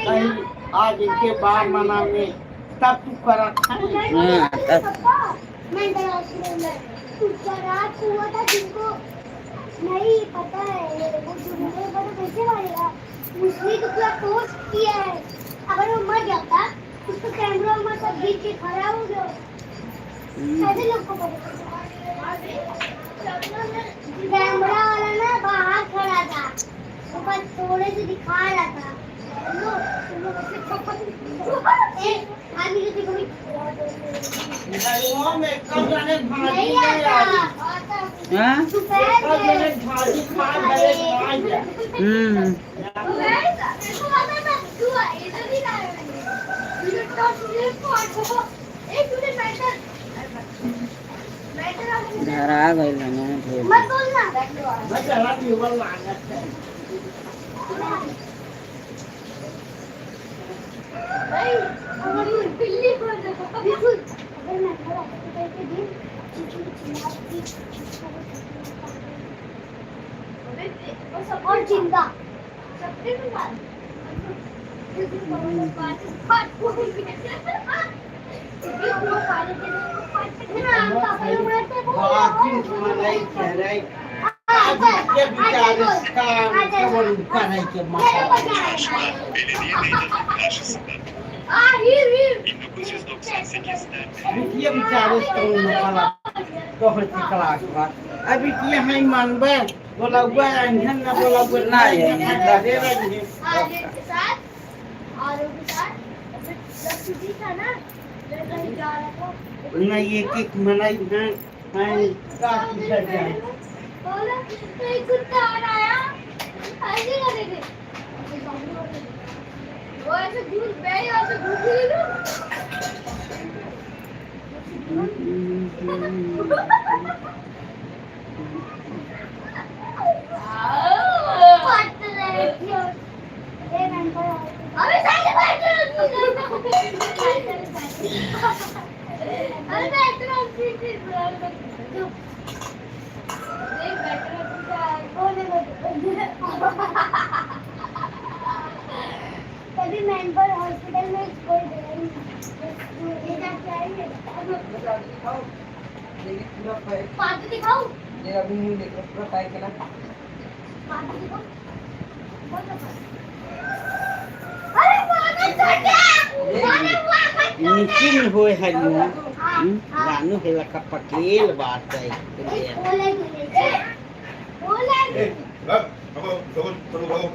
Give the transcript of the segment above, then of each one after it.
आज इनके बार मना में तब तू करा था नहीं पता है वो जुर्म पर कैसे मारेगा उसने तो पूरा फोर्स किया है अगर वो मर जाता उसका कैमरा में सब गिर के खड़ा हो गया ऐसे लोग को पता कैमरा वाला ना बाहर खड़ा था ऊपर थोड़े से दिखा रहा था आदमी को देखो में कब जाने भाजी हाँ कब जाने भाजी खा गए धरा गई ना मत बोलना मैं चला टीवल लागत है भाई हमारी बिल्ली को देखो बिल्कुल अगर मैं खड़ा करके दिन और चिंता सबके साथ ये विचार इसका कबूल करने के ये विचार इसका उन्होंने तो हर क्लास बात अभी ये है मानबे बोला हुआ है ना बोला हुआ ना है दे रही है और के साथ लक्ष्मी था ना कहीं जा रहा था ना ये एक मनाई ना मैं का किधर जाए बोला नहीं कुत्ता आ रहा ऐसे करेंगे वो ऐसे दूर बैठ और से घूम रही अबे साइड बैठ अरे बैठ रहा हूँ कभी मेंबर हॉस्पिटल में कोई पार्टी दिखाओ ये अभी नहीं देखो पूरा पैक है ना पार्टी दिखाओ अरे निकिन होए हरियो गानु हेला का पकेल बात है बोले बोले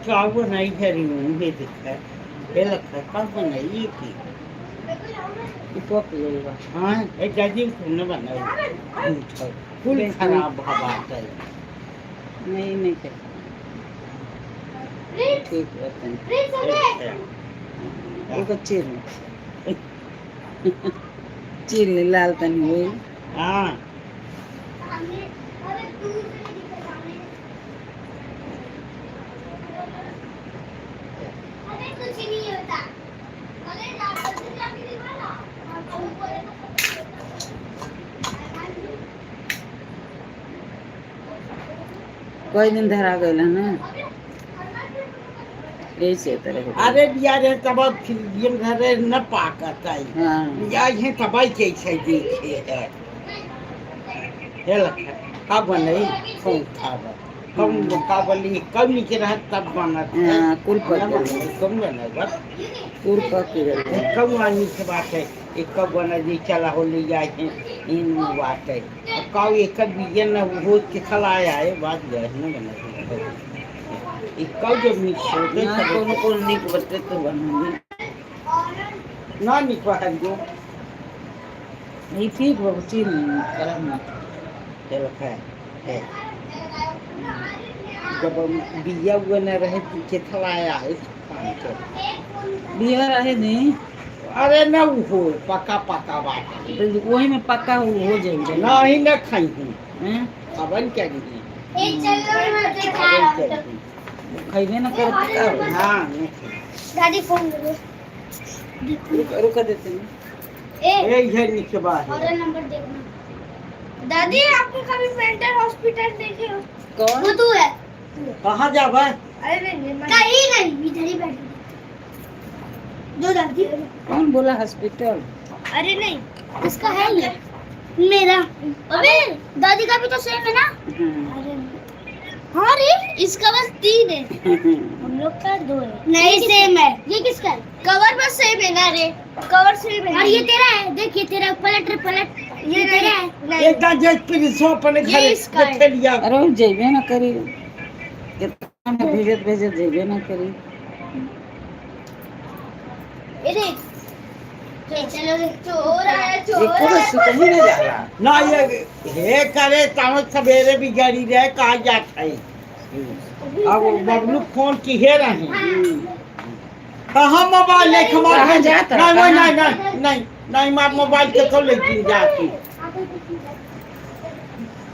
चाव नहीं हरी हूँ ये दिखा हेला का कब नहीं की तो लेगा हाँ एक जाजी सुनने बना फुल खराब बात है नहीं क्या ठीक है वो चिल लाल तनी हुई हाँ कोई दिन धरा गए ना ऐसे तरह अरे यार तब फिल्म घरे न पाकता है हाँ या ये तबाई कैसे देखे है हेला का बने कौन था कम का बली कम नीचे रहा तब बना हाँ कुल पर कम बना बस कुल पर के कम वाली की बात है एक कब बना जी चला हो ले जाए इन बात है अब का एक बिजन वो के खलाया है बात गए न बना एक कब जो मिक्स होते कौन कौन निक बते तो बना ना निकवा है जो नहीं ठीक वो चिल करम चल है जब बिया हुआ न रहे के खलाया है बिया रहे नहीं अरे न हो पका पका बात तो वही में पक्का हो जाएगा ना ही न खाई हूँ हैं अबन क्या दी एक चलो मत खा खाइबे ना कर हाँ दादी फोन करो रुका देते हैं। ए इधर नीचे बाहर ऑर्डर नंबर देखना दादी आपने कभी मेंटल हॉस्पिटल देखे हो कौन? वो तू है कहाँ जा भाई? अरे नहीं नहीं इधर ही बैठ जो दादी कौन बोला हॉस्पिटल? अरे नहीं इसका है ये मेरा अबे दादी का भी तो सेम है ना अरे हाँ रे इसका बस 3 है हम लोग का 2 है नहीं सेम है ये किसका है कवर बस सेम है ना रे कवर सेम है और ये तेरा है देखिए तेरा पलट ये तेरा है एक दान जेट पे सो अपने घर ये इसका है। बैठे लिया अरे वो जेबे ना करी, कितना में भेजत जेबे ना करी। ये देख चलो चोर आया ये चोर पूरा सुकून नहीं जा रहा। ना ये हे करे ताव सवेरे भी गाड़ी रहे कहा जाता है अब बबलू फोन की हे रहे कहाँ मोबाइल ले कहाँ हमारे जाता है? नहीं नहीं कहाँ? नहीं नहीं नहीं मार मोबाइल के तो लेकिन जाती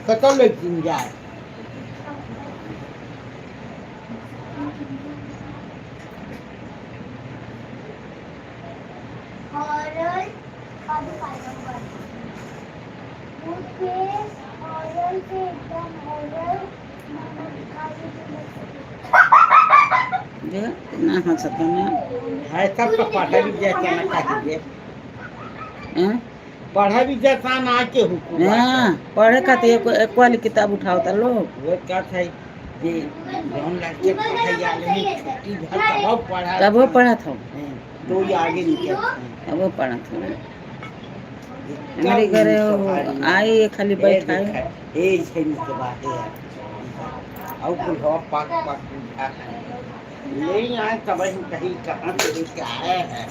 कतो लेकिन जाए हॉरर काबू पाएगा उसके हॉरर से एकदम हॉरर देखा कितना हंसता ना है सब तो पढ़ा भी जैसा ना कहिए हैं? पढ़ा भी जैसा ना के हुकुम हाँ, पढ़े खातिर एक वाली किताब उठाओ ता लोग। वो क्या था ये जौन लड़के पढ़ाई आले में छुट्टी भर तब पढ़ा तब वो पढ़ा था, तो ये आगे निकल तब वो पढ़ा था। हमारे घर आई खाली बैठा है। ए छै के बात है और कुल हो पाक पाक उठा ले आए तब हम कहीं कहां से लेके आए हैं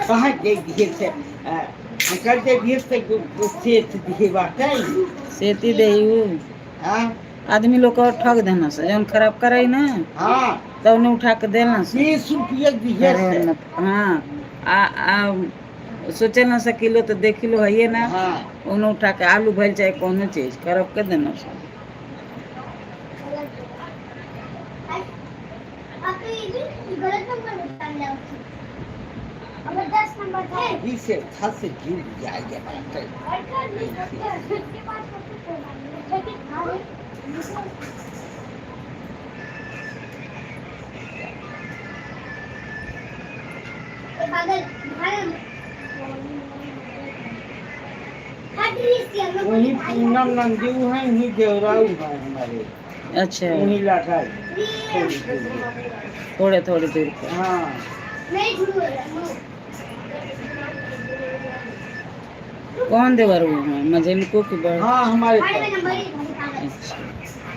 कहां गए दिए से अंकल के भी से से दिए बात है सेती देहू हां आदमी लोग को ठग देना से जौन खराब करे ना हां तब ने उठा के देना से 20 रुपया दिए से हाँ आ सोचे ना से किलो तो देख लो है ना हां उन्हें उठा के आलू भर चाहे कोनो चीज खराब कर देना से। आपको ये भी गलत नंबर बताना है अगर 10 नंबर था इसे खास से जुड़ जाएगा बात है उसके पास लेकिन हाँ वही पूनम नंदू है वही देवराऊ है हमारे अच्छा वही लगा थोड़े थोड़े दूर पे। हाँ नहीं झूठ बोल रहा हूँ कौन देवर वो है मजेलिको की बड़? हाँ हमारे भाई पास नंबर ही अच्छा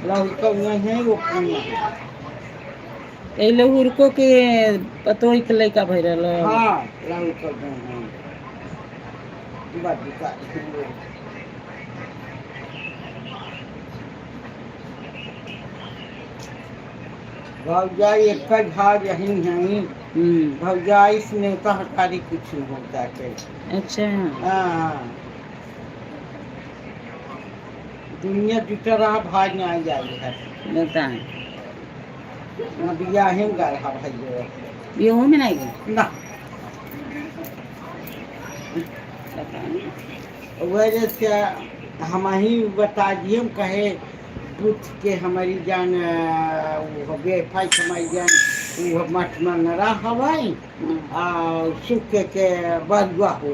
राहुल का है वो पूनम ए लहुरको के पतो ही लइका भइ रहल। हाँ राहुल का है बात बता भौजाई एक झाड़ यही है भौजाई से नेता हटारी कुछ नहीं होता है अच्छा हाँ दुनिया जुटा रहा भाई नहीं आ जाए है बताएं बिया है रहा भाई बिहू में नहीं गई ना वजह से हम ही बता दिए हम कहे बुद्ध के हमारी जान वो बेफाई हमारी जान वो मठ मंगरा हवाई सुख के बरुआ हो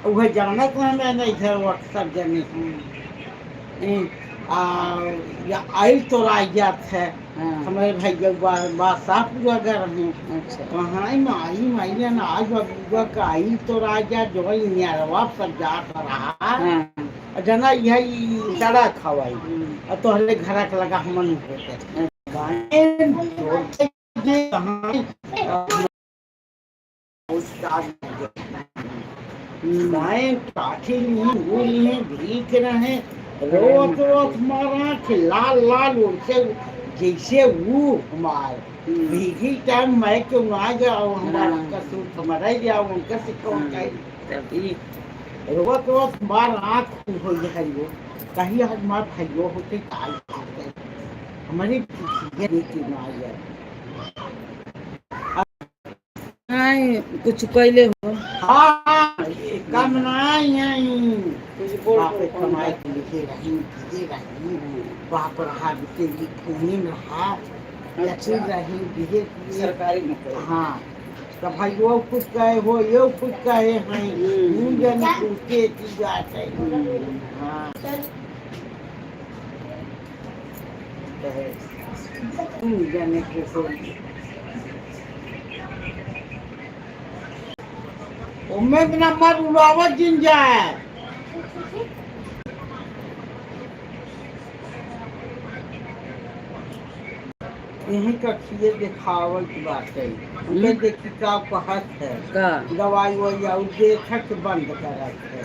वह जाना तो हमें नहीं था अक्सर जाने या आई तो राजात है हमारे भाई जब बादशाह पूरा कर रहे हैं अच्छा कहाँ माई ना आज बबुआ का आई तो राजा जो है न्यारवा सब जात रहा जना यही चढ़ा खवाई और तो हले घर के लगा हम नहीं होते गाय काठी नहीं बोली है भीख रहे रोत रोत मारा कि लाल लाल उनसे जैसे वो हमार भीगी टाइम मैं क्यों आ जाओ हमारा कसूर हमारा ही जाओ उनका से कौन कहीं रोत रोत मार आँख हो जाइयो कहीं आज मार भाइयों होते काल खाते हमारी नीति ना आ जाए कामनाएं कुछ कैले हो? हाँ कामनाएं आई कुछ बोल बाप रे कमाई के लिए रही बाप रहा तेरी खूनी रहा लक्ष्मी रही धीरे धीरे सरकारी नौकरी। हाँ तो भाई वो कुछ कहे हो यो कुछ कहे हैं जन पूछते की बात है हाँ जाने के उम्मीद नंबर उड़ावत जिन जाए यही कक्षिए दिखावल की बात है उन्हें देखी का कहत है का दवाई वही और देखत बंद करत है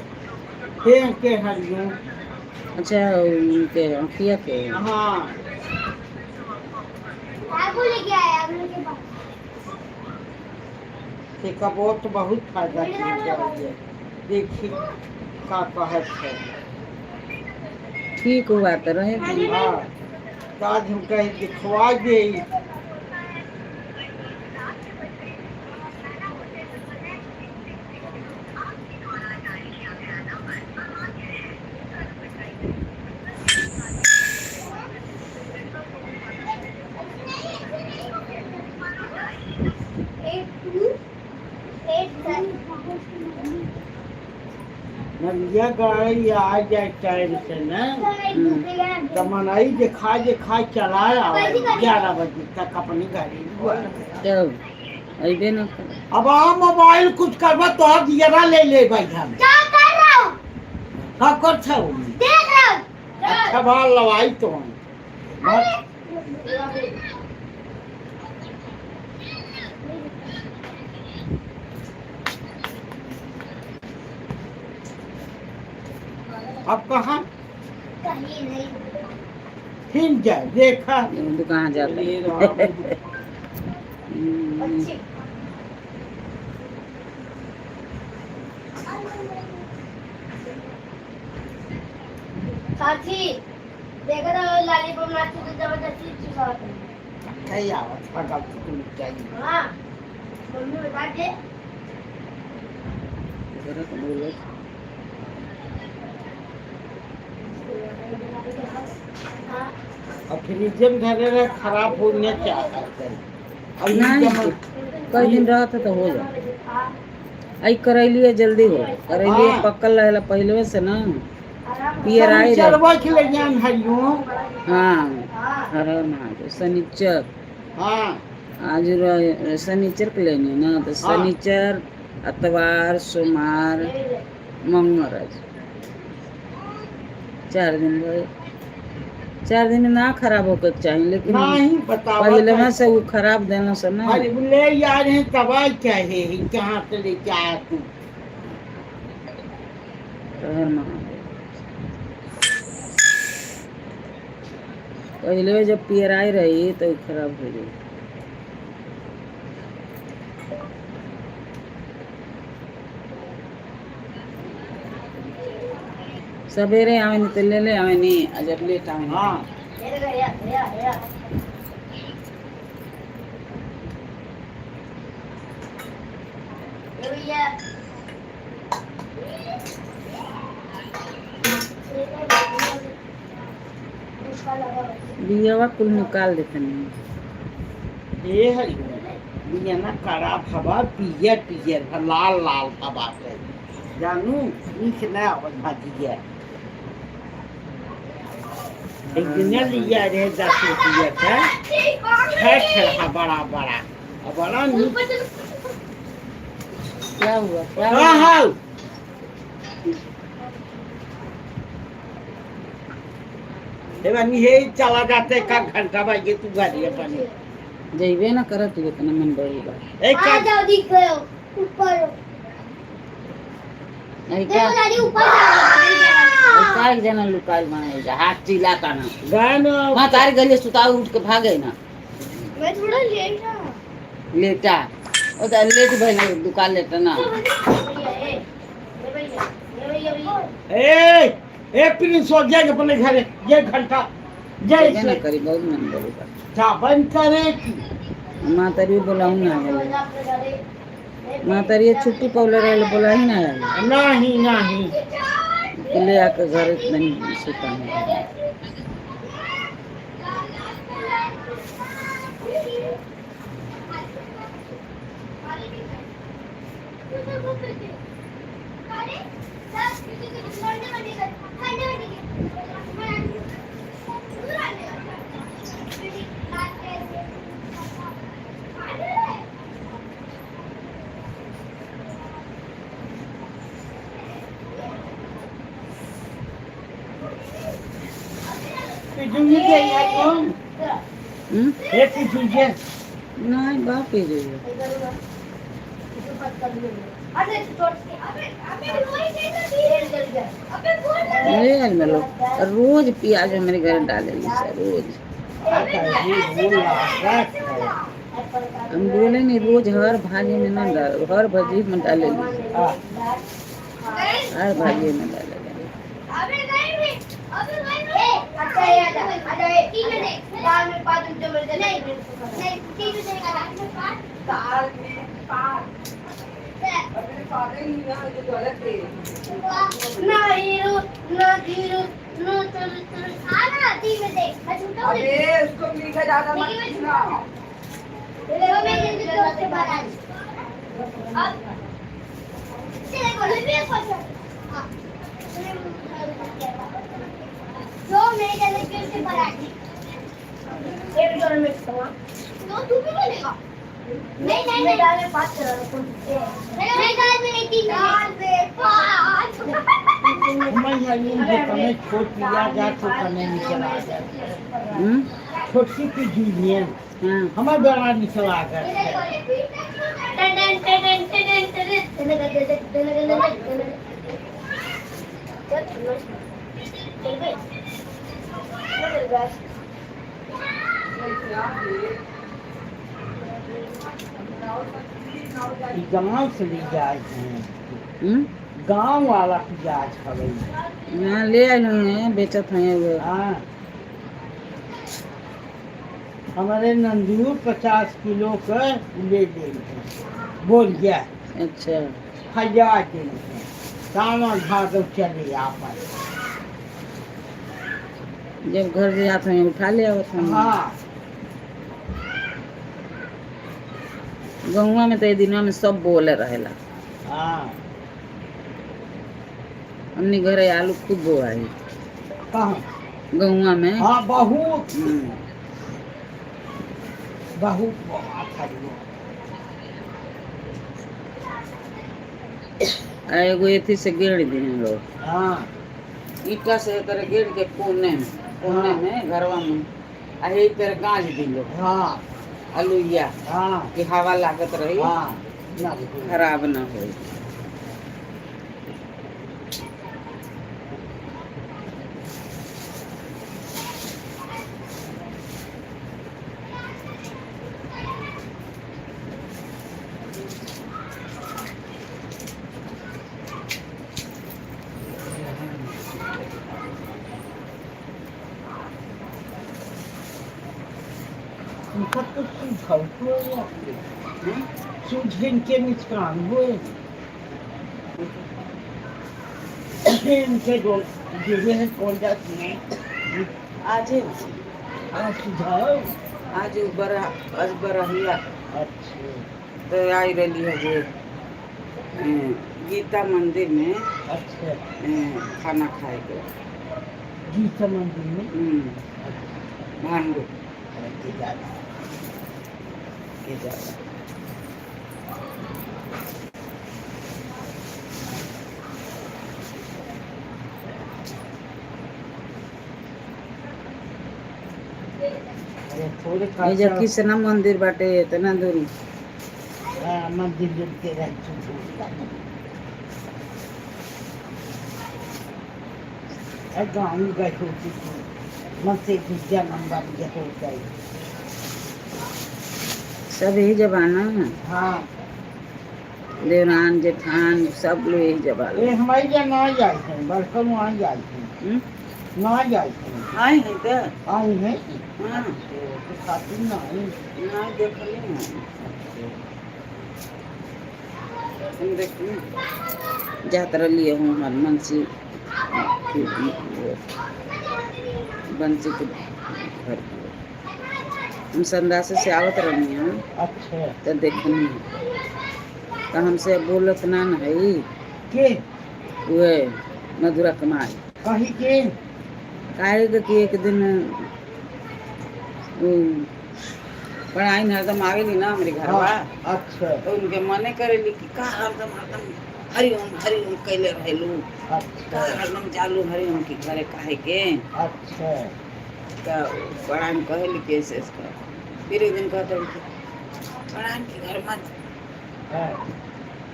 फेंक के हरियो अच्छा उनके अखिया के हाँ आगू लेके आया हम लोग के पास से कबोत बहुत फायदा चाहिए देखी का कहत है ठीक हुआ तो रहे हाँ आज हम कहीं दिखवा दे नदिया गाड़ी आ जाए टाइम से न तो मनाई जे खा चलाया 11 बजे तक अपनी गाड़ी तब अबे न कर। अब आ मोबाइल कुछ करबा तो दियरा ले भाई हम क्या कर रहा हो का कर छौ देख रहा हूँ अच्छा बाल लवाई तो अब कहाँ कहीं नहीं फिर जाए देखा दुकान जाता है। अच्छी साथी देखा था लॉलीपॉप नाचते तो जबरदस्ती चुसाते कहीं आवत पकड़ तुम चाहिए हाँ मम्मी बता दे जरा तो बोलो। हाँ और फ्रिज में धरे रहे खराब होने चाहते और नहीं कई दिन रहा था तो हो जाए आई करैलिए जल्दी हो करैलिए हाँ। पकल रहेला पहले से ना पियर आई रहे चरवा के ले जान हरियो हाँ हर महादेव शनिचर हाँ आज शनिचर के लेने ना तो शनिचर अतवार सोमवार मंगल आज 4 दिन रहे 4 दिन ना खराब होकर चाहिए लेकिन नहीं बताओ पहले में से वो खराब देना से ना अरे ले यार हैं तबाही क्या है कहाँ से लेके आया तू हर महादेव पहले में जब पियर आई रही तो खराब हो गई सवेरे आवे नहीं तो ले ले आवे नहीं जब लेट आवे नहीं हाँ बियावा कुल निकाल देते नहीं ये हरियो बिया ना कड़ा भवा पियर पियर लाल लाल भवा है जानू नीच ना आवत भाजी है एक दिन लिया रे 10 रुपया का है बड़ा बड़ा अब बड़ा नीच क्या हुआ क्या हाँ हुआ? हाँ ये चला जाते का घंटा बाद ये तू गाड़ी अपनी जइबे ना करत तू इतना मन बड़ी बात एक आ जाओ दिख गए हो, ऊपर हो। नहीं देखो क्या दादी ऊपर जा का एक जना लुकाल बनाए जा हाथ चिल्लाता ना गाना मां तारी गले सुता उठ के भागे ना मैं थोड़ा लेट ना लेटा ओ तो लेट भइले दुकान लेटा ना ए प्रिंस हो जाएगा अपने घर ये घंटा जइबे ना जैसे करी बहुत मन बड़ी बात क्या बंद करे की मां तारी बोलाऊं ना मातारी छुट्टी पौले रहे बोला ही ना आयल नहीं नहीं ले आके घर इतना नहीं सुता है पिजुली के या तुम ये पिजुली नहीं बाप ही जो है ले आयल में लोग रोज प्याज हमारे घर डाले रोज हम बोले नहीं रोज हर भाजी में ना डाल हर भाजी में डाले हर भाजी में डाले अच्छा याद आ जाए 3 मिनट दाल में 5 चम्मच नहीं 3 मिनट दाल में 5 अपने फादर ही ना जो गलत है ना हीरो ना हीरो ना चलो खाना 3 मिनट मैं छूटा हूं अबे उसको मीठा ज्यादा मत खिला ले मैं जल्दी से बाहर आ अब चले बोले भी कुछ हां जो मेरे गले के से पराठे एक जोड़ मिक्स हुआ तो तू भी बनेगा नहीं दाल में 5 करो नहीं दाल में 3 दाल में 5 मैं ये तुम्हें छोट लिया जा तो करने निकल आ जाए छोटी की जूनियर हमारे बड़ा निकल आ गए गाँव से ले जाए हैं गाँव वाला प्याज हवे यहाँ ले आए हैं बेचत हैं वो हाँ हमारे नंदू 50 किलो का ले देंगे बोल गया अच्छा 1000 देंगे सामान भागो चले आप जब घर जाते हैं उठा ले आवत हैं हाँ गहुआ में तो ये दिनों में सब बोले रहेला हाँ हमने घरे आलू खूब बोआई कहाँ गहुआ में हाँ बहुत बहुत बहुत एगो एथी से गेड़ दिए हैं लोग हाँ ईटा से तरह गेड़ के कोने में घरवा में यही तरह गाज दिलो हाँ अलुइया हाँ कि हवा लागत रही हाँ खराब ना हो उनका तो सूखा हुआ सूझन के मुस्कान हुए इनके गिरे हैं कौन जाती हैं आज सुझाव आज बरहिया अच्छा तो आई रही है जे गीता मंदिर में अच्छा खाना खाए के गीता मंदिर में भांडू के ज्यादा थोड़े ये जब कृष्णा मंदिर बाटे इतना दूर मंदिर के गाँव गए होती थी मत विद्या नंबर ये होता है सब यही जबाना है हाँ देवरान जेठान सब लोग यही जबान ये हमारी यहाँ ना जाए थे बड़कन वहाँ जाए थे ना जाए थे आई है क्या आई है हाँ खातिर ना आई ना देखली ना हम देखिए जात्रा लिए हूँ हनुमान से बंसी के घर की। हम संदास से आवत रहनी हैं अच्छा तो देखनी तो हमसे बोलत ना न है के वे मधुरा कमाई कहीं के काहे कि एक दिन पढ़ाई में हरदम आवेली ना हमारे घर हाँ, अच्छा तो उनके मने करेली कि का हरदम हरिओम कैले रहेलू का अच्छा हरदम चालू हरिओम की घरे काहे के अच्छा तो पढ़ाई में कहेली कि ऐसे इसका फिर एक दिन कहते कि पढ़ाई के घर मत हाँ।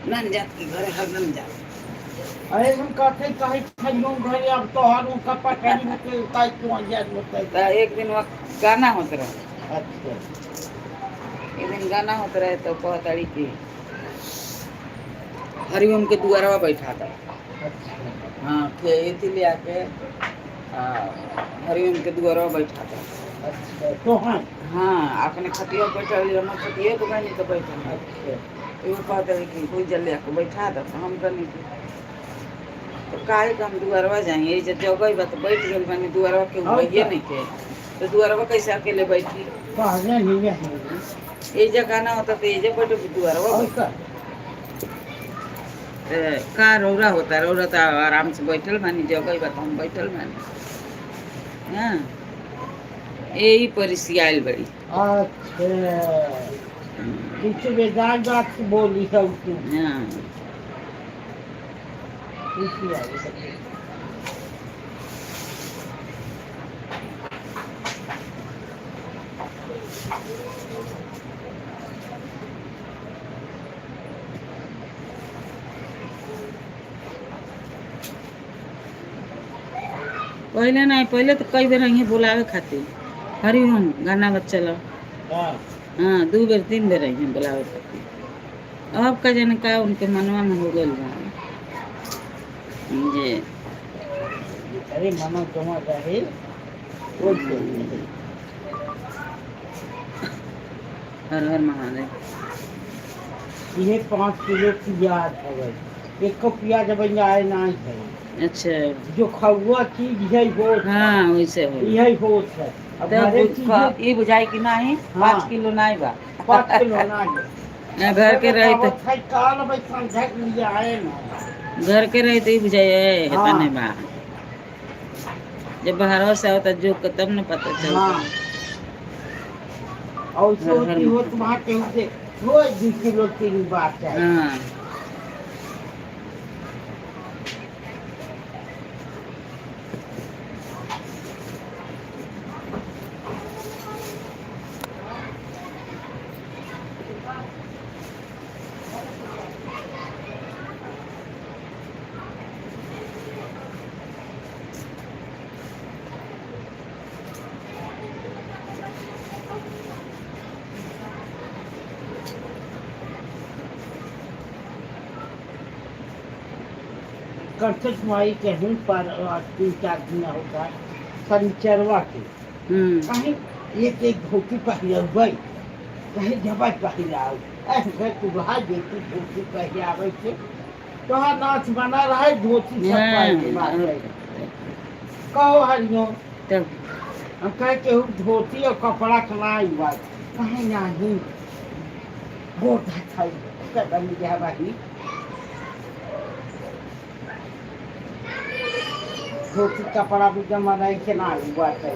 नन जात के घरे हरदम जा अरे हम कहते कहीं खइयों घरे अब तो हर उनका पकड़ी में के उताई क्यों जात होता तो एक दिन वक्त गाना होत रहे अच्छा एक दिन गाना होत रहे तो कहताड़ी कि हरिओम के दुआरवा बैठा था अच्छा हाँ के इति ले आके हरिओम के दुआरवा बैठा था अच्छा तो हाँ अपने खटिया बैठल हमर खटिया तो नहीं तो बैठल अच्छा तो वो कहते हैं कि कोई जल्दी आके बैठा दो तो हम कहनी कि तो काहे के हम दुआरवा जाएंगे जब जगह बा तो बैठ गइल बानी दुआरवा के और भइए का? नहीं के तो दुआरवा कैसे अकेले बैठी कहने नहीं है ये जगह गाना होता तो ये जब बैठो दुआरवा और बैठ का का रौरा होता रौरा तो आराम से बैठल बानी जगह बा तो हम बैठल बानी हाँ यही परिसियाल बड़ी अच्छा कुछ बेजार बात बोली सब तू हाँ कुछ यार पहले नहीं पहले तो कई बेर यहाँ बुलावे खातिर हरिओम गाना बच्चा हाँ हाँ 2 बेर 3 बेर यहाँ बुलावे खातिर अब का जाने का उनके मनवा में हो गइल बा जे अरे मामा जमा रहे वो हर हर महादेव ये 5 किलो प्याज है भाई एक को प्याज बन जाए ना है अच्छा जो खावा चीज है वो हाँ वैसे हो यही होत है अब हर एक चीज ये बुझाई कि नहीं हाँ। 5 किलो नहीं बा 5 किलो ना है ना घर के रही तो है काल भाई समझ लिया है ना घर के रही तो ही बुझाई है हाँ। तने बा जब बाहर से आवता जो तब न पता चलता हाँ और सोची हो तुम्हारे से रोज 2 किलो 3 बार चाहिए हाँ करसठ माई के हिंद पर 3-4 दिन होता शनिचरवा के कहीं एक धोती पहले गई कहीं जबत पहले आओ ऐसे तू रहा देती धोती पहले आवे के तो नाच बना रहा है धोती सब पहले बात है कहो हरियो तब हम कहे के धोती और कपड़ा कलाई बात कहीं नहीं बहुत था कदम गया भाई धोती कपड़ा भी जमा नहीं के ना हुआ है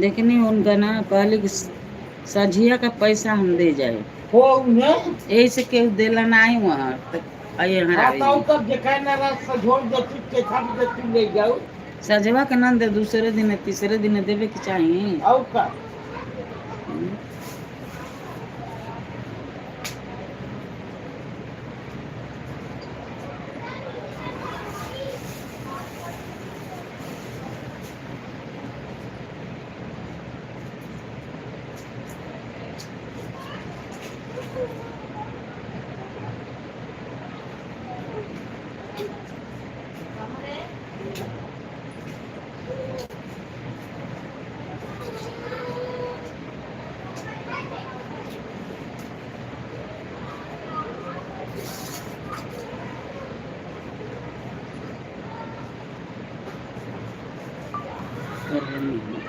देखनी उनका ना कहली कि सझिया का पैसा हम दे जाए हो उन्हें यही से केहू देला नहीं वहाँ तो आइए बताओ तब देखा ना रास्ता छोड़ दे तू के खाली दे तू ले जाओ सजवा के नंद दूसरे दिन तीसरे दिन देवे के चाहिए और का है नहीं।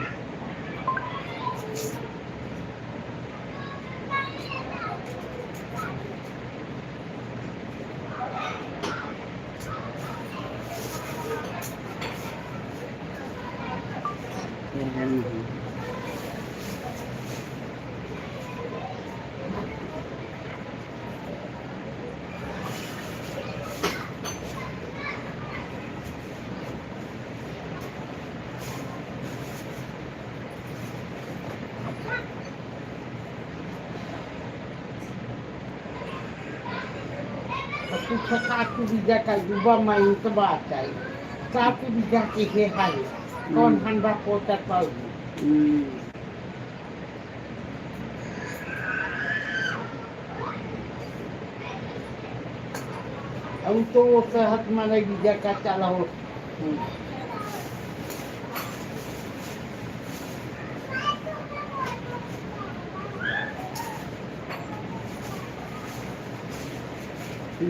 ये है नहीं। कुछ सात बीघा का युवा मैं तो बात आई 7 बीघा के है हाल कौन ठंडा पोता पाऊ अब तो वो सेहत माने बीघा का चला हो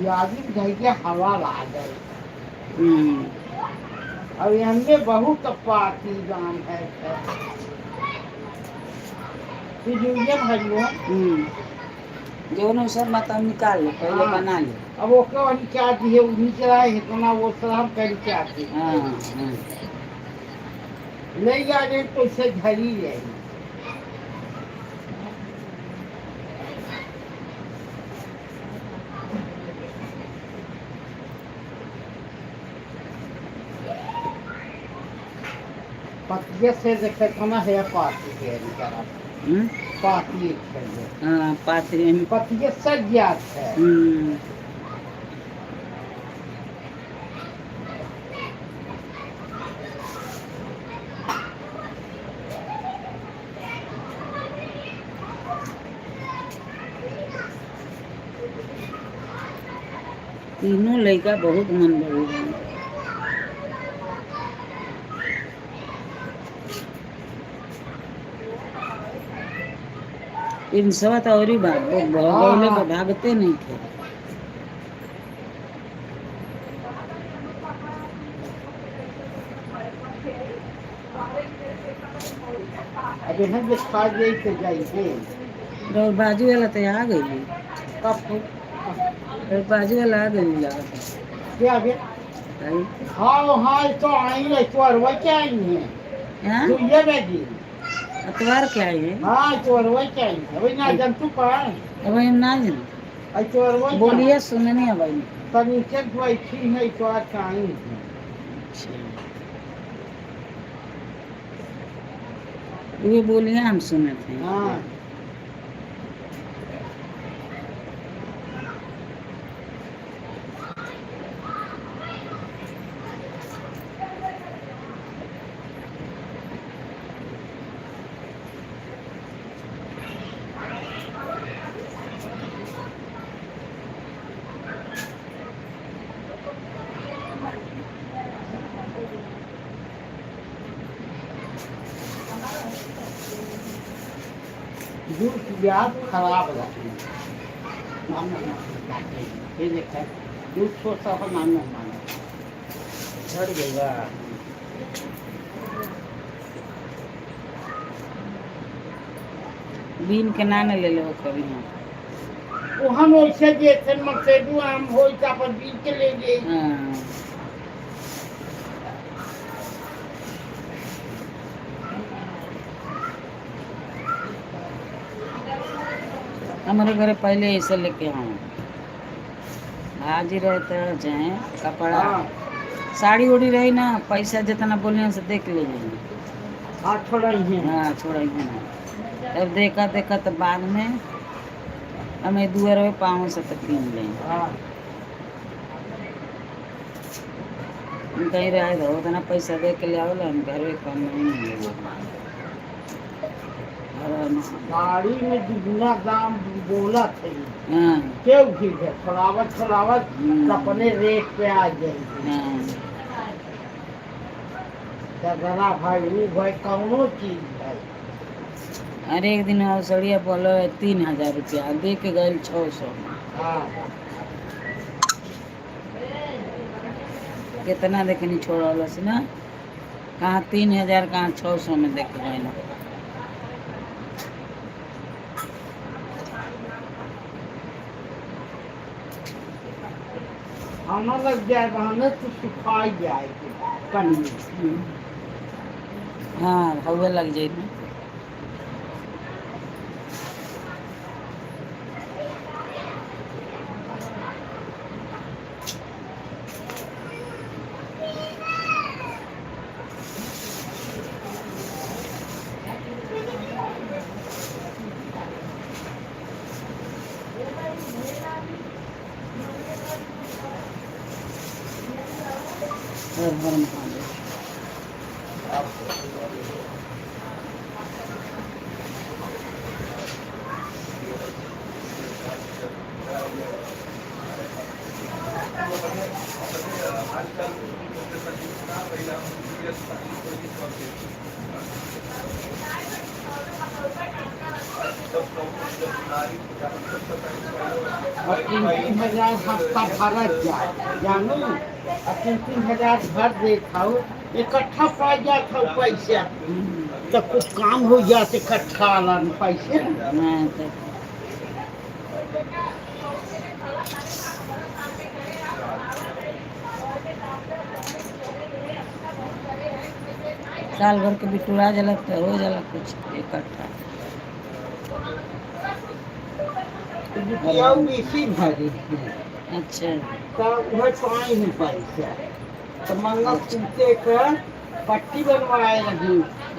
यादी जाइए हवा ला गई और हमने बहुत पार्टी दाम है दोनों सब मतलब निकाल लो पहले हाँ। बना लो। अब वो क्यों क्या दिए नीचे आए है तो ना वो सलाम कर के आते हाँ हाँ ले जा रहे तो इसे झरी जाएगी पतिया से देखे तो ना है पार्टी के निकाला पार्टी एक हाँ पाथरी में पतिया सज जात है तीनों लड़का बहुत मन बड़ी है। इन सब और ही भागले को भागते नहीं थे। अभी हम जो खा गए तो जाइए और बाजू वाला तो आ गई कब और बाजू वाला आ गई लगा क्या गया भाई हाँ हाँ तो आई है तो अरवा क्या आई है हाँ तो ये बेटी अतवार क्या है हाँ तो अरवा क्या आई है वही ना जब तू पाए अब हम ना जान आई तो अरवा बोलिए सुनने अब भाई फर्नीचर तो अच्छी है तो आज का आई है ये बोलिए हम सुने थे। हाँ दूध की ब्याज खराब रहती है ये देखा दूध छोटा सा नाम माना झड़ गएगा बीन के नाने ले लो कभी हम वो हम वैसे जैसे मकसेदू हम हो पर बीज के ले गए हाँ हमारे घर पहले ऐसे लेके आऊँ आज ही रहता चाहे कपड़ा हाँ साड़ी उड़ी रही ना पैसा जितना बोले से देख लीजिए हाँ थोड़ा ही है हाँ छोड़ा ही ना तब देखा देखा तो बाद में हमें दुआर में पाँव से तो पीन लें हाँ कहीं रहे तो उतना पैसा दे के ले आओ हम घर में कम नहीं ले गाड़ी में दुगना दाम बोला थे हाँ क्यों ठीक है थोड़ावत अपने रेट पे आ जाएगी हाँ जरा भाई वो भाई कौनो चीज भाई अरे एक दिन औसड़िया बोलो 3000 रुपया दे के गए 600 हाँ कितना देखनी छोड़ा से ना कहाँ 3000 कहाँ 600 में देख रहे ना। खाना लग जाएगा हमें तो सुखाई जाएगी कनी। हाँ हवा लग जाए ना। हर हर महादेव। और 3-3 हजार हफ्ता भरत जाए जानो। और 3-3 हजार भर देता हो इकट्ठा पा जाता हो पैसा। तो कुछ काम हो जाते इकट्ठा वाला पैसे। हाँ, तो साल भर के बिटुरा जला तो हो जाला कुछ इकट्ठा। रुपया बेसी भरे अच्छा तो वह पाई नहीं पैसा। तो मंगल सूते का पट्टी बनवाए रही।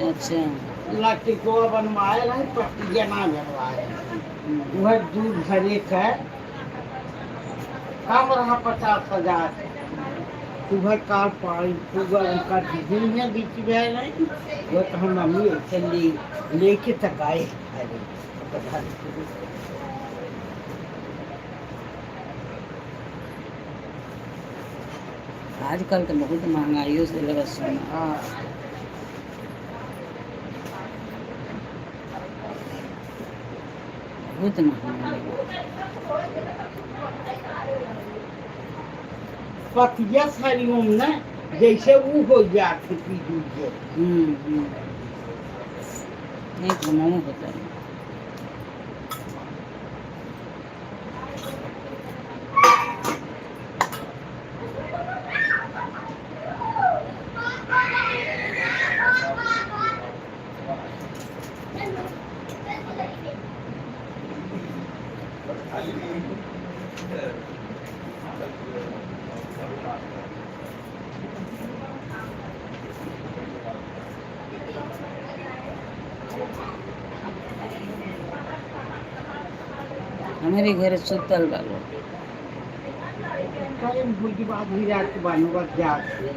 अच्छा लटिकोआ बनवाए रही पट्टी जना बनवाए रही। वह दूध भरे का कम रहा 50,000। सुबह का पानी सुबह उनका दिन में बीच में नहीं। वो तो हम मम्मी ऐसे लेके तक आए। आजकल तो बहुत महंगाइयों से लगा सोना। हाँ बहुत महंगा। पतिया हरिओम न जैसे वो हो जाती पी दूजे। एक बनाना होता है। हमारे घर सुतल बालो। कहीं भूजी बात भी रात बनवा जाते।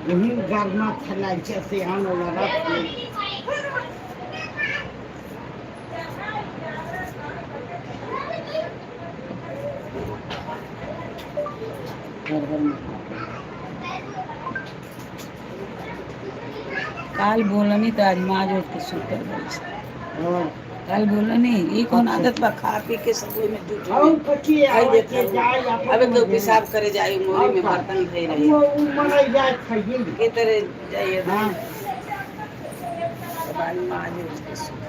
वही गर्मा थला जैसे हम लगा काल बोलनी तो आज माँ जो के सुतल बाल। कल बोलनी ये कौन आदत बा खा पी के सब में जुट और कची खाई आवे देते के जाए अबे तो पेशाब करे जाई मोरी में बर्तन धई रही वो मनाई जाए खाइए। के तरह जाइए हाँ बाद में आज उसके सुत।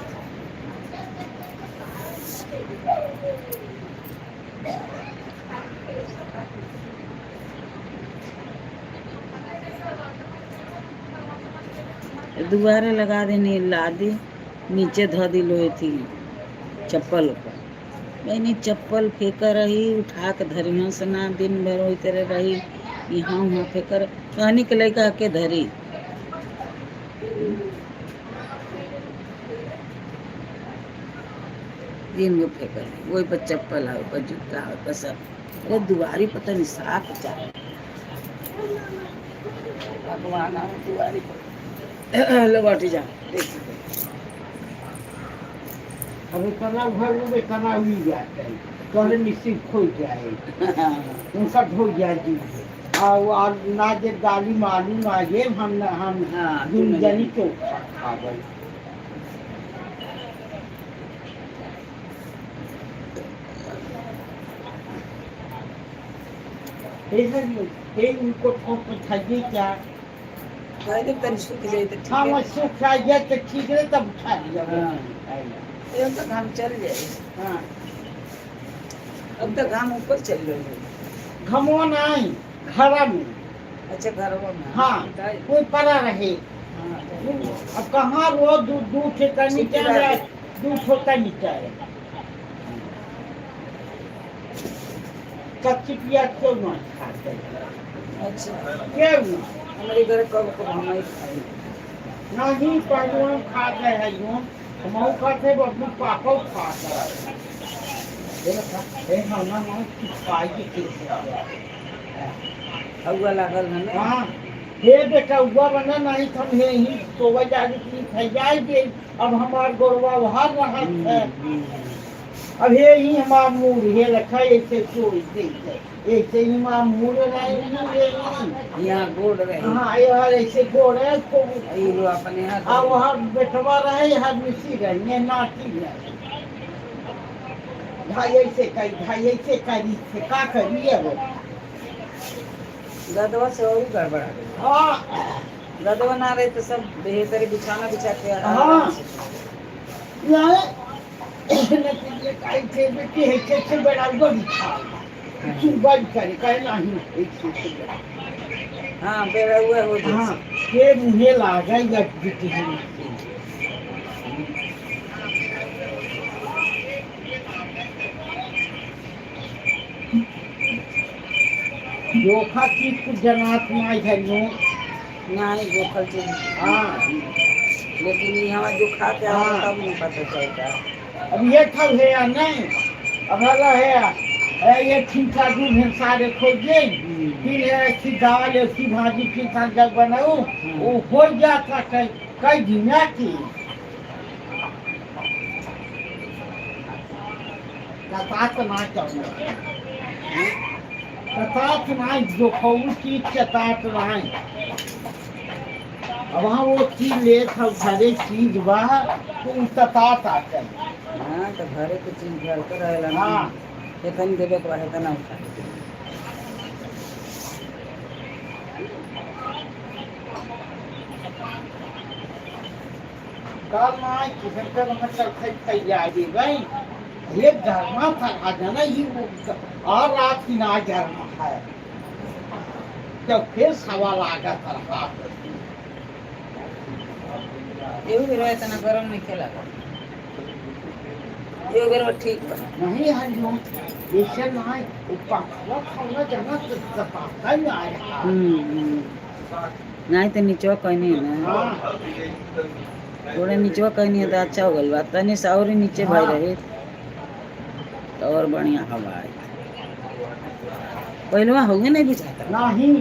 दोबारा लगा देनी लादी नीचे धो दी लोहे थी चप्पल पर। मैंने चप्पल फेंका रही उठा के धरिया से ना दिन भर वही तरह रही यहाँ वहाँ फेंकर कहनी के लड़का के धरी। दिन में फेंक रही वही पर चप्पल है ऊपर जूता है ऊपर सब। अरे दुआरी पता नहीं साफ जाए भगवान दुआरी पर लो बाटी जा देख। अभी तना घर में तना हुई जाता है कहले निश्चित खो जाए। उनका हो जाए जी और ना जे दाली मालूम ना जे हम हाँ, दिन जनी तो खा गए। उनको ठोक खाइए क्या पहले तन सूख जाए तो ठीक हाँ है। वो सूख जाए तो ठीक है तब उठा लिया हाँ। ये तो घाम चल जाए। हाँ अब तो घाम ऊपर चल रही है। घमो नहीं घरा में अच्छा घर में। हाँ कोई पड़ा रहे हाँ, अब कहाँ वो दूध ठेका नीचे है दूध होता नीचे है कच्ची प्याज क्यों ना खाते अच्छा क्यों ना हमारे घर कब कब हमारे खाए। नहीं पहले हम खाते हैं यूँ हम खाते वो अपने पापा खाते हैं ये हम ना पाई के हवा लागल है ना। हाँ हे बेटा हुआ बना नहीं हम हे ही तो वजह की फैजाई दे अब हमार गोरवा वहां रहा है अब हे ही हमार मूड हे रखा ऐसे चोरी दे ऐसे ही हमार मूड नहीं यहाँ गोड़ रहे। हाँ यार ऐसे गोड़ है तो ये लो अपने हाथ अब वहाँ बैठवा रहे हर मिसी रहे ये नाटी रहे ढाई ऐसे करी से का करिए वो गदवा से और गड़बड़ा गई। हाँ गदवा ना रहे तो सब बेहतर बिछाना बिछा के हाँ। आराम से। यार नतीजे काई थे कि है से बड़ा गोली खा तू बंद करे कहे नहीं एक से बड़ा हाँ बेरा हुआ हो हाँ जैसे। ये मुझे लगा या बिटी है जोखा की कुछ जनात माई है नो नहीं गोखल चीज। हाँ लेकिन यहाँ जो खा के आओ हाँ। तब नहीं पता चलता। अब ये खब है या नहीं अब हला है ये ठीक ठाक दूध है सारे खोजे फिर है कि दाल उसकी भाजी की साथ जब बनाऊं वो हो जाता कई दिन की कतात ना चाहिए कतात ना जो खाऊ चीज कतात ना अब वहाँ वो चीज ले था सारे चीज वह तो कतात आता है हाँ तो घरे के चीज घर तो रहेला ना। हाँ एतन देवे के बाद एतना उठा। कल ना किसी का मतलब तैयारी भाई ये धर्मा था आज ना ये और रात की ना धर्मा है जब फिर सवाल आ गया था ये भी रहे इतना गरम नहीं खेला। ये गरम ठीक बा। नहीं है जो ऐसे ना वो पंखा खाना जाना तो पता ही आया नहीं तो नीचवा कहनी है ना। हाँ थोड़े नीचवा कहनी है तो अच्छा हो गल बात तनी से और नीचे भाई रहे तो और बढ़िया हवा है। पहले वहाँ होगे नहीं बुझाता। नहीं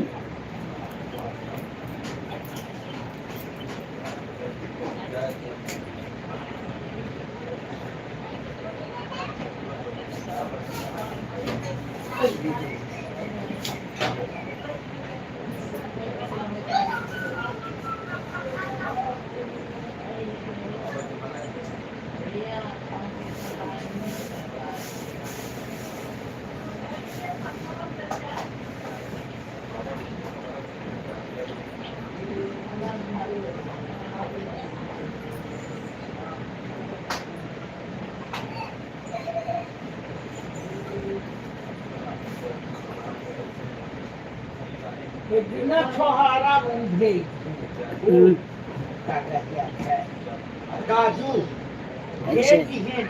ये बिना छोहारा उठे काजू भेज है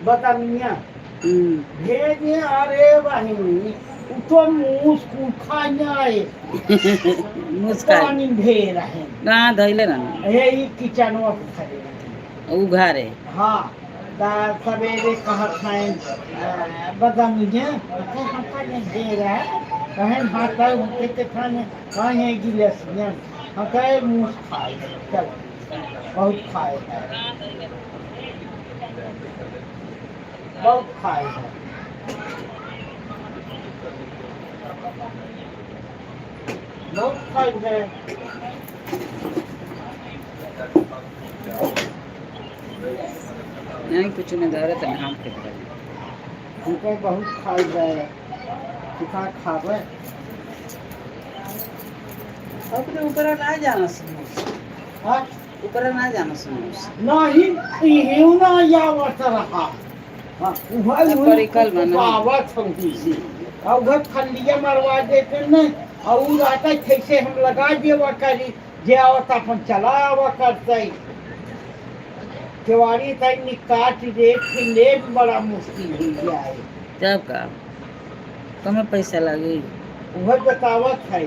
बता मियाँ भेज है अरे बहिनी तो मुस्कुल खाए मुस्कान पानी भेज रहे कहाँ धैले ना ये किचन में खड़े उघारे। हाँ सवेरे कहा खाएं बदामिया दे रहा है कहें भाता उनके खाने कहें गिलास में हम कहे मुँह खाए चल बहुत खाए है बहुत खाए है बहुत खाए है नहीं कुछ नहीं धरे तो नाम के धरे। हमको बहुत खाए है कितना खावे अपने ऊपर ना जाना सुनो, हाँ ऊपर ना जाना सुनो। नहीं इहेउ ना आवत रहा हाँ वही तब वही परिकल बना। आवत होगी और घर खलिया मरवा देते न और उ रहता कैसे हम लगा देवा करी जे आवत अपन चला आवा करते केवाड़ी तक निकाट दे ले बड़ा मुश्किल हो जाए तब का कमे पैसा लगी। वह बतावत है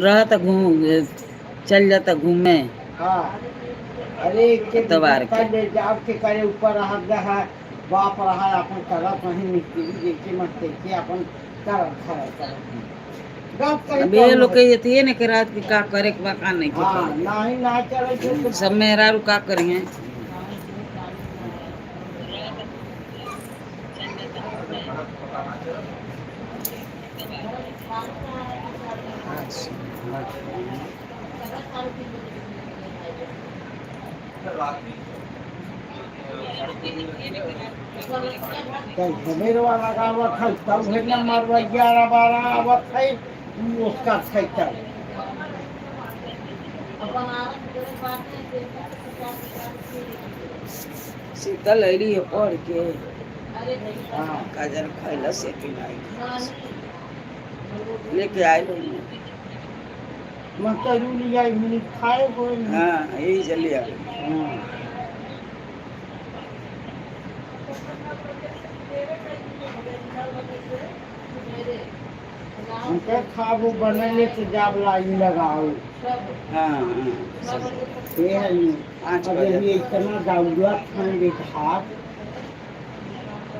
रहता घूम चल जाता घूमे हाँ अरे के तबार के। ले जाओ के करे ऊपर रहा है बाप रहा अपन करत नहीं मिस्त्री जैसे मत कैसे अपन करत है अब ये लोग के ये न के रात की का करे के बा का नहीं के हाँ करे। नहीं ना चले तो सब मेहरारू का करेंगे। घमेरवा लगावत है तब भेजना मारवा 11-12 आवत है उसका खैता शीतल अली है पढ़ के हाँ काजल खैला से कि नहीं लेके आए लोग। मकरू लिया मिनी खाए कोई नहीं हाँ यही जल्दी आ गई। हाँ। उनके खाबो बनले तो जाब लाइन लगाओ हाँ हाँ ये है नहीं। 5 अब बजे ये इतना दौलत खान हाथ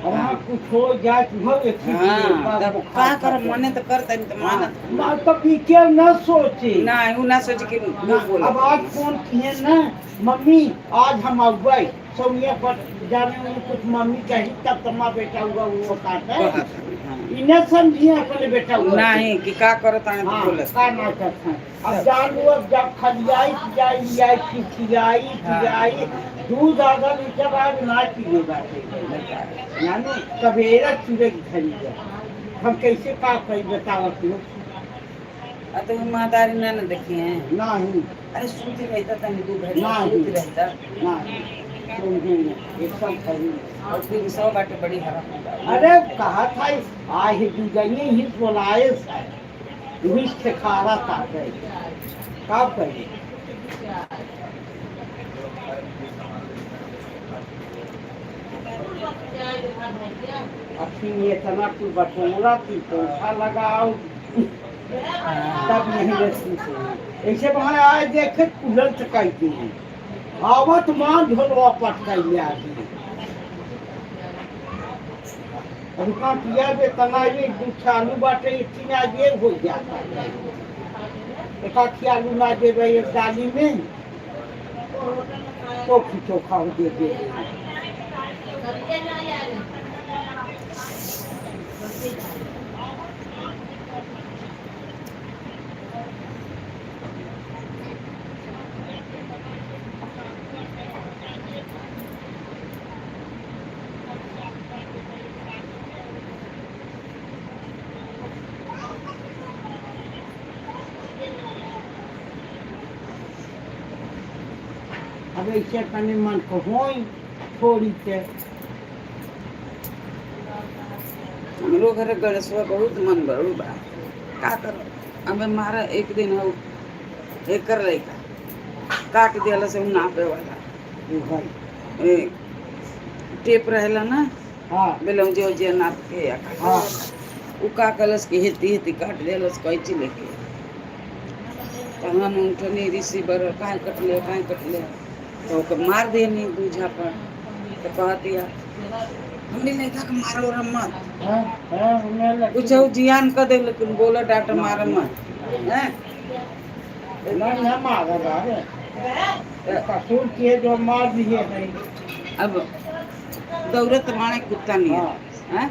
और हाँ कुछ हो जाए तो हो एक चीज़ हाँ के तब ऊपर का बुखार कर मने तो करता नहीं तो मानत ना तो पीछे न सोचे ना वो ना सोच के ना, वो बोला। अब आज फोन किए ना मम्मी आज हम अगुए सोनिया पर जाने में कुछ मम्मी कही तब तमा बेटा हुआ वो कहता है इन्हें समझिए अपने बेटा हुआ नहीं कि का करता है तो हाँ बोला। का ना करता है अब जान लो अब जब खलियाई पिजाई पिजाई दूध आधा लीटर बाद ना पिएगा यानी सवेरा चूड़े की खरीदा हम कैसे का कही बतावत हो तो मातारी ना न देखी हैं। नहीं अरे सूती रहता था नहीं 2 घंटा नहीं। सूती रहता नहीं सुनिए एकदम खरीद और फिर 100 बाटे बड़ी हराम होता है। अरे कहा था आज दुजनी ही बोलाए विष के खारा काटे का कही अपनी इतना कुछ बटोरा की पैसा लगाओ तब नहीं रहती थी ऐसे वहाँ आए देखे कूलर कहती हैं आवत माँ झोलवा पटक आदमी रुका किया बे तनाई दूध आलू बाटे इतनी आगे हो जाता है एक आलू ना दे रही एक डाली में तो चोखा दे दे अब ऐसे कने मन को होई थोड़ी से हमरो घर गणेशवा बहुत मन बड़ू बा का कर। अब मारा एक दिन हो एक कर लइका काट दिया से नापे वाला वो भाई ए, टेप रहेला ना हाँ बेलम जो जे नाप के या काट हाँ उ का कलस के हेती काट देलस कैची लेके तहन उठनी रिसीवर काहे कटले तो ओके मार देनी दूझा पर तो कह दिया हमने लड़का के मारो रे मत हाँ उन्हें लग कुछ जियान कर दे लेकिन बोला डाटा मार मत हैं ना मारा बारे कसूर किए जो मार दिए नहीं अब दौड़त माने कुत्ता नहीं हाँ। हैं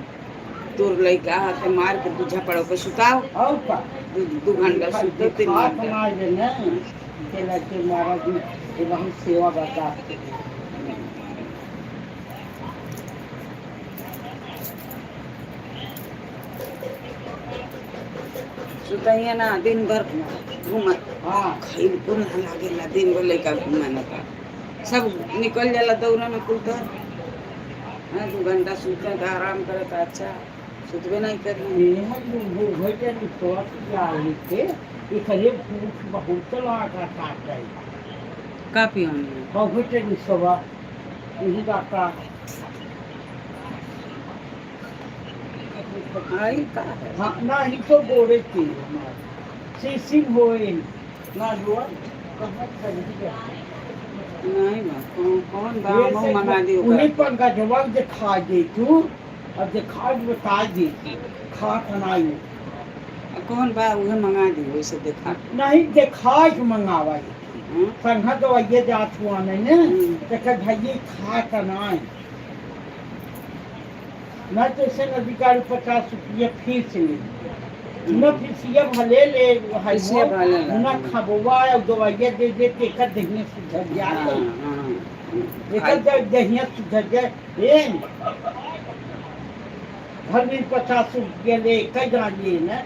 तोर लड़का हाथ मार के दूझा पड़ो के सुताओ और का 2 घंटा सुते 3 हाथ घंटा मार देना के लड़के मारा जी ये बहुत सेवा बता सुतैया ना दिन भर घूमत हाँ खैल को ना लागेला दिन भर लइका घूमना का सब निकल जाला दौरा में कुल तर हाँ 2 घंटा सुते त आराम करे त अच्छा सुतबे नहीं करी ये वो भैया ने सोच क्या लिखे ये खरे बहुत चला का काट रही का पियोनी बहुत ने सवा यही का आई का है हाँ ना ही तो बोले थी हमारे सिम होए ना जुआ कहाँ खरीद गया नहीं बा कौन बा हम मंगा दी उन्हीं ओकर पर का जवाब दिखा दे तू अब दिखा बता दे खा खनाई कौन बा उहे मंगा दी वैसे देखा नहीं दिखा के मंगावा हाँ? संघा तो ये जात हुआ नहीं ने हम्म। तो भाई खा खनाई न तो से अधिकारी 50 रुपया फीस ले न फीसिया भले ले फीसिया भले ले। न खबवा और दवाइया दे दे के कर देने सुधर हाँ, जाए हाँ। एक जब दहिया सुधर जाए ए घर में 50 रुपया ले कई जानिए ना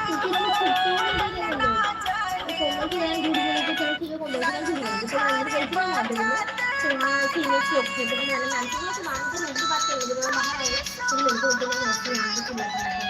क्योंकि वो छुट्टी नहीं दे रहे लोग तो यार झूठ बोले तो चलो ठीक है बोलो यार झूठ बोले तो मैंने कही थी ना मान दो तो सीनियर लोग थे तो मैंने मैम से बोला तो मैम से मेरी बात करेंगे तो मैम आए तो मेरे को उनके मैम से